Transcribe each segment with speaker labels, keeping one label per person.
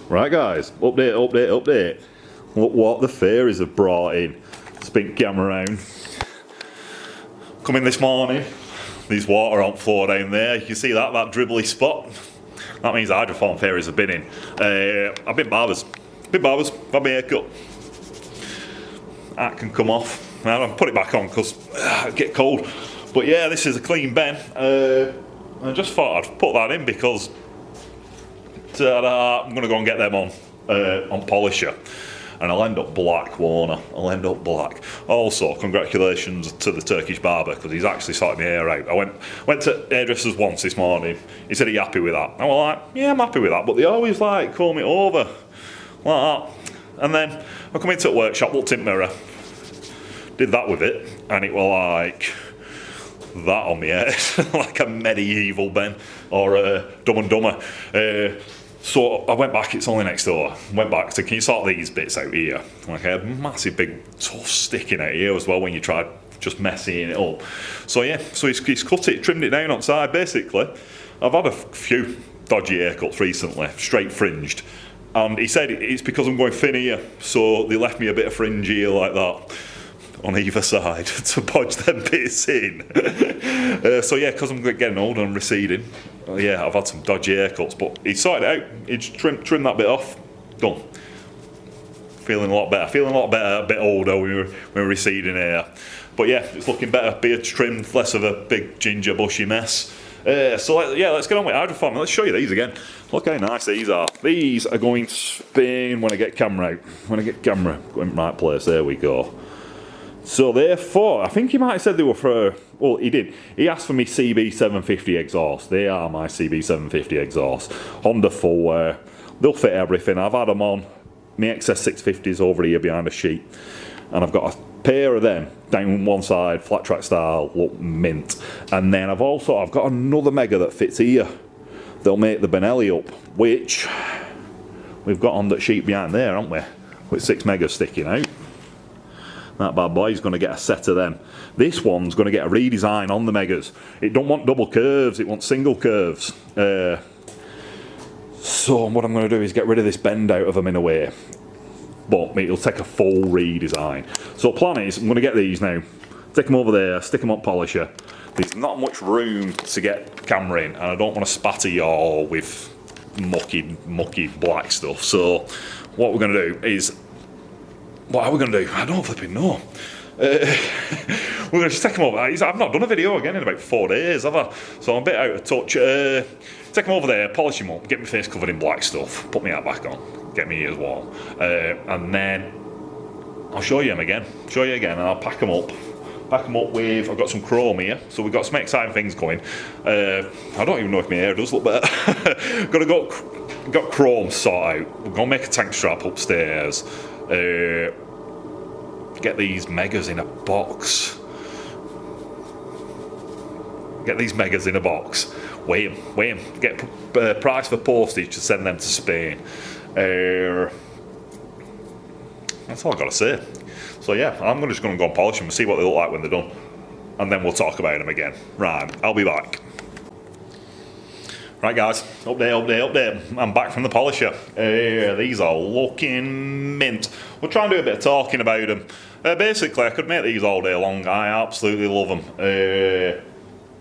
Speaker 1: Right guys, update. Look what the fairies have brought in. Spin camera around. Come in this morning, there's water on the floor down there. You can see that dribbly spot? That means the hydroformed fairies have been in. I've been barbers, had my haircut. That can come off. I'll put it back on because it get cold. But yeah, this is a clean Ben. I just thought I'd put that in because I'm going to go and get them on polisher. And I'll end up black, won't I? I'll end up black. Also, congratulations to the Turkish barber because he's actually sorted my hair out. I went to hairdressers once this morning. He said, "Are you happy with that?" I was like, "Yeah, I'm happy with that." But they always like comb it over like that. And then I come into the workshop, looked in the mirror, did that with it, and it was like that on my head, like a medieval Ben or Dumb and Dumber. So I went back, it's only next door. Went back to, "Can you sort these bits out here?" Like I had a massive big tough sticking out here as well when you tried just messing it up. So yeah, so he's cut it, trimmed it down on side basically. I've had a few dodgy haircuts recently, straight fringed. And he said it's because I'm going thin here, so they left me a bit of fringe here like that on either side to podge them bits in. So yeah, because I'm getting older and receding, yeah, I've had some dodgy haircuts, but he sorted it out. He just trimmed that bit off, done. Feeling a lot better, a bit older when we're receding hair. But yeah, it's looking better, beard trimmed, less of a big ginger bushy mess. So let's get on with hydroform. Let's show you these again. Look how nice these are. These are going to spin when I get camera out. When I get camera going in the right place, there we go. So therefore, I think he might have said they were for, well he did. He asked for me CB750 exhaust. They are my CB750 exhausts. Honda full wear. They'll fit everything. I've had them on. My XS650s over here behind a sheet. And I've got a pair of them down one side, flat track style, look mint. And then I've got another Mega that fits here. They'll make the Benelli up, which we've got on that sheet behind there, haven't we? With 6 Megas sticking out. That bad boy's going to get a set of them. This one's going to get a redesign on the Megas. It don't want double curves, it wants single curves. So what I'm going to do is get rid of this bend out of them in a way. But it'll take a full redesign. So plan is, I'm going to get these now, take them over there, stick them on polisher. There's not much room to get camera in, and I don't want to spatter you all with mucky black stuff. So what we're going to do is, what are we going to do? I don't flipping know. We're going to just take them over. I've not done a video again in about 4 days, have I? So I'm a bit out of touch. Take them over there, polish them up, get my face covered in black stuff, put my hat back on, get my ears warm, and then I'll show you them again. And I'll pack them up. With, I've got some chrome here, so we've got some exciting things going. I don't even know if my hair does look better. Got chrome sorted out. We're going to make a tank strap upstairs. Get these Megas in a box. Weigh them. Get a price for postage to send them to Spain. That's all I've got to say. So yeah, I'm just going to go and polish them and see what they look like when they're done. And then we'll talk about them again. Right, I'll be back. Right guys, update. I'm back from the polisher. These are looking mint. We'll try and do a bit of talking about them. Basically, I could make these all day long. I absolutely love them.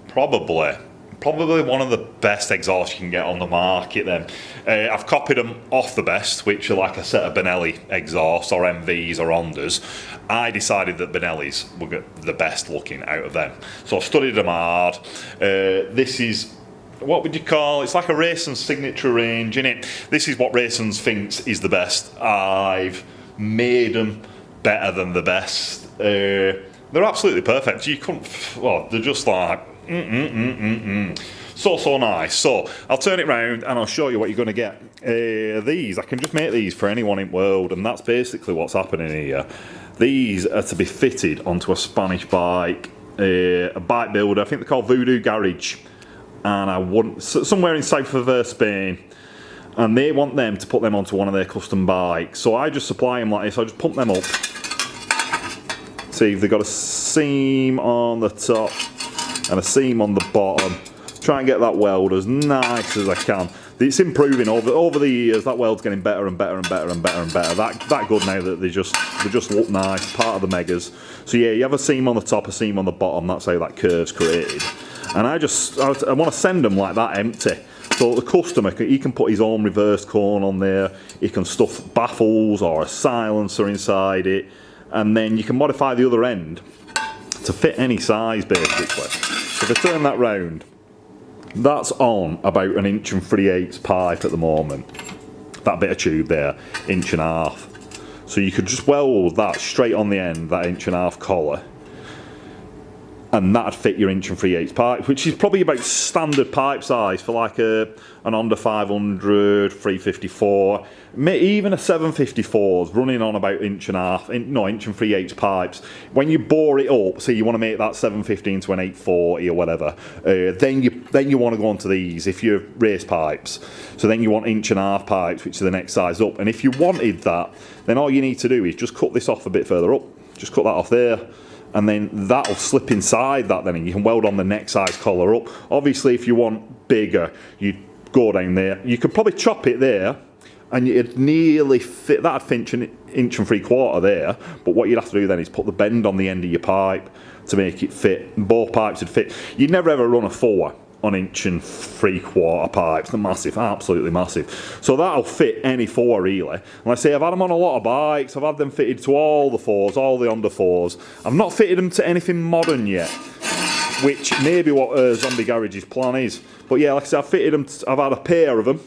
Speaker 1: Probably one of the best exhausts you can get on the market then. I've copied them off the best, which are like a set of Benelli exhausts or MVs or Hondas. I decided that Benellis were the best looking out of them. So I've studied them hard. This is, what would you call, it's like a Raysons signature range, innit? This is what Raysons thinks is the best. I've made them better than the best. They're absolutely perfect. You couldn't, well, they're just like, So nice. So I'll turn it round and I'll show you what you're going to get. These, I can just make these for anyone in the world, and that's basically what's happening here. These are to be fitted onto a Spanish bike, a bike builder. I think they're called Voodoo Garage, and I want somewhere in south of Spain. And they want them to put them onto one of their custom bikes. So I just supply them like this. I just pump them up. See if they've got a seam on the top and a seam on the bottom. try and get that weld as nice as I can. It's improving over the years. That weld's getting better and better and better and better and better. That good now that they just look nice, part of the Megas. So yeah, you have a seam on the top, a seam on the bottom. That's how that curve's created. And I want to send them like that empty. So the customer, he can put his own reverse cone on there. He can stuff baffles or a silencer inside it, and then you can modify the other end to fit any size basically. So if I turn that round, that's on about 1 3/8 inch pipe at the moment. That bit of tube there, 1.5 inch. So you could just weld that straight on the end, that 1.5 inch collar, and that'd fit your 1 3/8 inch pipe, which is probably about standard pipe size for like an Honda 500, 354, even a 754 is running on about 1.5 inch pipes. When you bore it up, so you want to make that 715 to an 840 or whatever, then you want to go on to these if you're race pipes. So then you want 1.5 inch pipes, which are the next size up. And if you wanted that, then all you need to do is just cut this off a bit further up. Just cut that off there. And then that'll slip inside that then, and you can weld on the next size collar up. Obviously, if you want bigger, you'd go down there. You could probably chop it there, and it'd nearly fit, that'd fit 1 3/4 inch there. But what you'd have to do then is put the bend on the end of your pipe to make it fit. Both pipes would fit. You'd never ever run a 4 on 1 3/4 inch pipes. They're massive, absolutely massive. So that'll fit any 4 really. And like I say, I've had them on a lot of bikes. I've had them fitted to all the 4s, all the Honda 4s. I've not fitted them to anything modern yet, which may be what Zombie Garage's plan is. But yeah, like I said, I've fitted them. I've had a pair of them.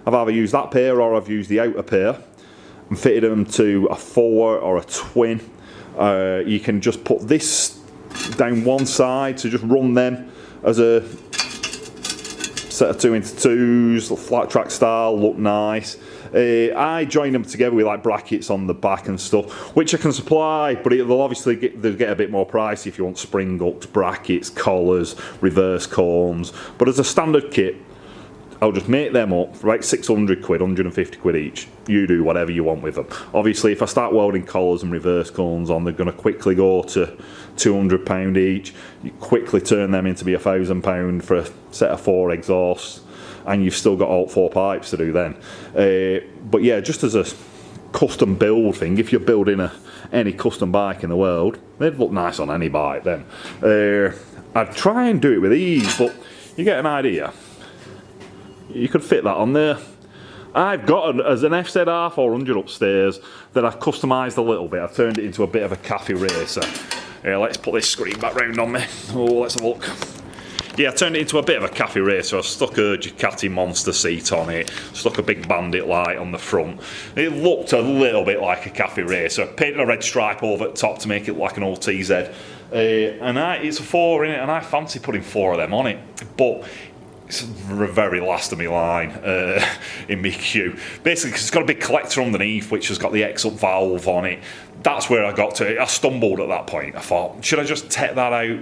Speaker 1: I've either used that pair or I've used the outer pair and fitted them to a 4 or a twin. You can just put this down one side to just run them as a set of 2x2s, flat track style, look nice. I join them together with like brackets on the back and stuff, which I can supply, but they'll obviously get a bit more pricey if you want spring hooks, brackets, collars, reverse cones. But as a standard kit, I'll just make them up for about 600 quid, 150 quid each. You do whatever you want with them. Obviously, if I start welding collars and reverse cones on, they're going to quickly go to £200 each. You quickly turn them into be £1,000 for a set of 4 exhausts, and you've still got all 4 pipes to do then. But yeah, just as a custom build thing, if you're building any custom bike in the world, they'd look nice on any bike then. I'd try and do it with these, but you get an idea. You could fit that on there. I've got as an FZ R400 upstairs that I've customised a little bit. I've turned it into a bit of a cafe racer. Let's put this screen back round on me. Oh, let's have a look. Yeah, I turned it into a bit of a cafe racer. I stuck a Ducati Monster seat on it, stuck a big bandit light on the front. It looked a little bit like a cafe racer. Painted a red stripe over the top to make it like an old TZ. And it's a 4 in it, and I fancy putting 4 of them on it. But it's the very last of my line in my queue. Basically, because it's got a big collector underneath, which has got the X-up valve on it. That's where I got to. I stumbled at that point. I thought, should I just take that out?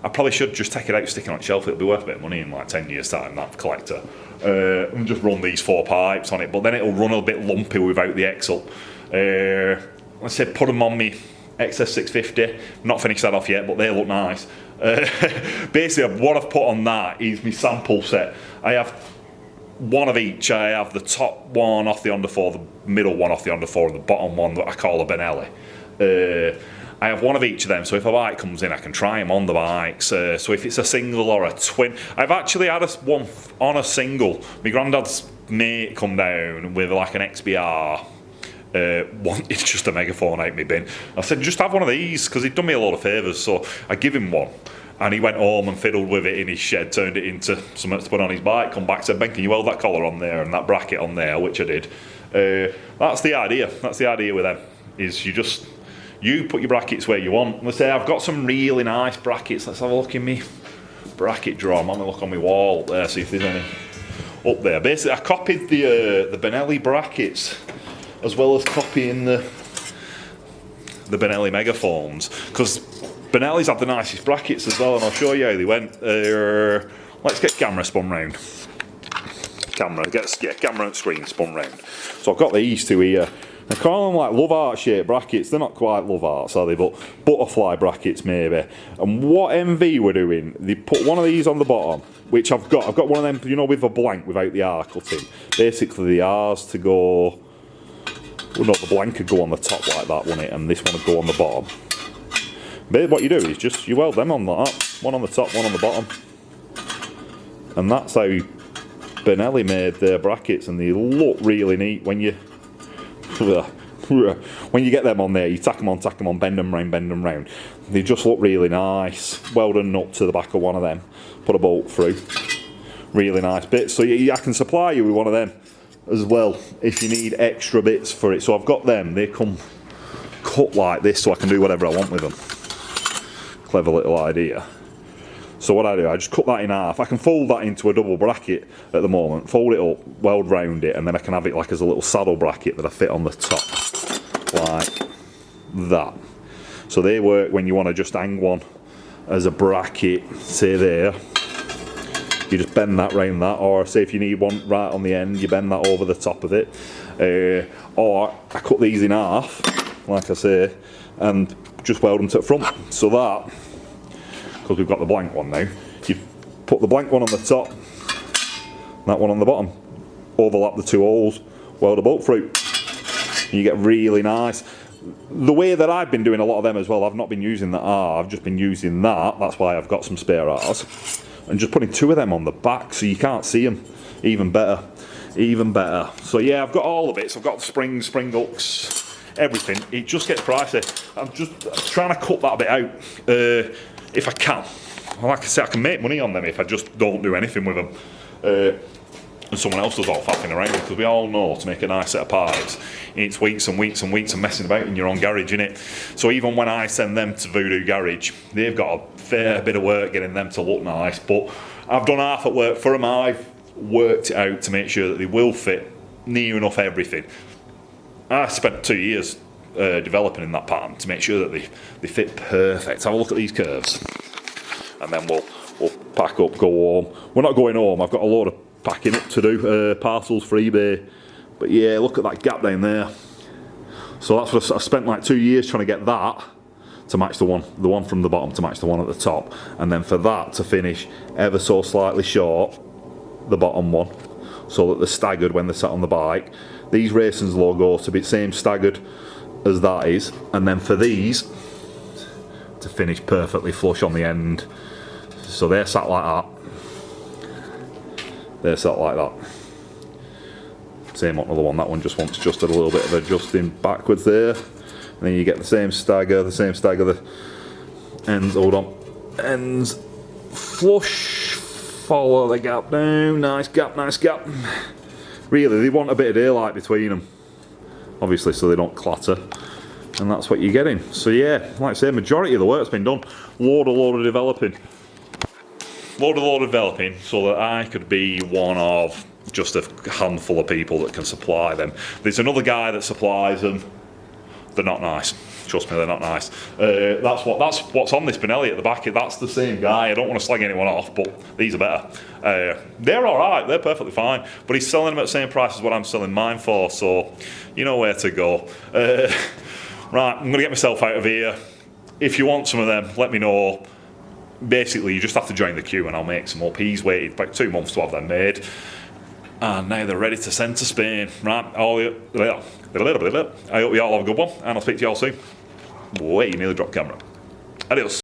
Speaker 1: I probably should just take it out, stick it on the shelf. It'll be worth a bit of money in like 10 years' time, that collector. And just run these 4 pipes on it. But then it'll run a bit lumpy without the X-up. Let's say put them on me XS650. Not finished that off yet, but they look nice. Basically, what I've put on that is my sample set. I have one of each. I have the top one off the Honda 4, the middle one off the Honda 4, and the bottom one that I call a Benelli. I have one of each of them, so if a bike comes in, I can try them on the bikes. So if it's a single or a twin, I've actually had one on a single. My granddad's mate come down with like an XBR. It's just a megaphone out my bin. I said, just have one of these, because he'd done me a lot of favours. So I give him one, and he went home and fiddled with it in his shed, turned it into something to put on his bike. Come back, said, Ben, can you weld that collar on there and that bracket on there? Which I did. That's the idea. That's the idea with them. Is you put your brackets where you want. Let's say I've got some really nice brackets. Let's have a look in me bracket drawer. I'm having a look on my wall there, see if there's any up there. Basically, I copied the Benelli brackets, as well as copying the Benelli Megaphones, because Benelli's had the nicest brackets as well, and I'll show you how they went. Let's get camera spun round. Camera and screen spun round. So I've got these two here. I call them like love heart shaped brackets. They're not quite love hearts, are they? But butterfly brackets maybe. And what MV were doing, they put one of these on the bottom, which I've got. I've got one of them, you know, with a blank without the R cut in. Basically the R's to go. Well, no, the blank could go on the top like that, wouldn't it? And this one would go on the bottom. But what you do is just you weld them on that. One on the top, one on the bottom. And that's how Benelli made their brackets, and they look really neat when you get them on there. You tack them on, bend them round. They just look really nice. Weld a nut to the back of one of them, put a bolt through. Really nice bits. So I can supply you with one of them as well if you need extra bits for it. So I've got them. They come cut like this, so I can do whatever I want with them. Clever little idea. So what I do, I just cut that in half. I can fold that into a double bracket at the moment, fold it up, weld round it, and then I can have it like as a little saddle bracket that I fit on the top, like that. So they work when you want to just hang one as a bracket, say there. You just bend that round that, or say if you need one right on the end, you bend that over the top of it. Or I cut these in half, like I say, and just weld them to the front. So that, because we've got the blank one now, you put the blank one on the top, that one on the bottom, overlap the two holes, weld a bolt through. You get really nice. The way that I've been doing a lot of them as well, I've not been using the R, I've just been using that. That's why I've got some spare R's. And just putting two of them on the back so you can't see them. Even better. So yeah, I've got all the bits. I've got the springs, spring hooks, everything. It just gets pricey. I'm just trying to cut that bit out if I can. Like I said, I can make money on them if I just don't do anything with them. And someone else does all faffing around, because we all know to make a nice set of parts, it's weeks and weeks and weeks of messing about in your own garage, innit? So even when I send them to Voodoo Garage, they've got a fair bit of work getting them to look nice, but I've done half at work for them. I've worked it out to make sure that they will fit near enough everything. I spent 2 years developing in that pattern to make sure that they fit perfect. Have a look at these curves, and then we'll pack up, go home. We're not going home, I've got a load of packing up to do, parcels for eBay. But yeah, look at that gap down there. So that's what I spent like 2 years trying to get that to match the one from the bottom to match the one at the top, and then for that to finish ever so slightly short the bottom one, so that they're staggered when they're sat on the bike. These Raysons logos to be the same staggered as that is, and then for these to finish perfectly flush on the end. So they're sat like that. They're sat like that. Same on the other one. That one just wants just a little bit of adjusting backwards there. And then you get the same stagger, the ends, hold on, ends flush, follow the gap down, nice gap. Really, they want a bit of daylight between them, obviously, so they don't clatter. And that's what you're getting. So yeah, like I say, majority of the work's been done. Load of developing. Load of developing so that I could be one of just a handful of people that can supply them. There's another guy that supplies them. They're not nice. Trust me, they're not nice. That's what's on this Benelli at the back. That's the same guy. I don't want to slag anyone off, but these are better. They're all right. They're perfectly fine. But he's selling them at the same price as what I'm selling mine for, so you know where to go. Right, I'm going to get myself out of here. If you want some of them, let me know. Basically, you just have to join the queue and I'll make some up. He's waited about 2 months to have them made, and now they're ready to send to Spain. Right, I hope you all have a good one, and I'll speak to you all soon. Wait, you nearly dropped camera. Adios.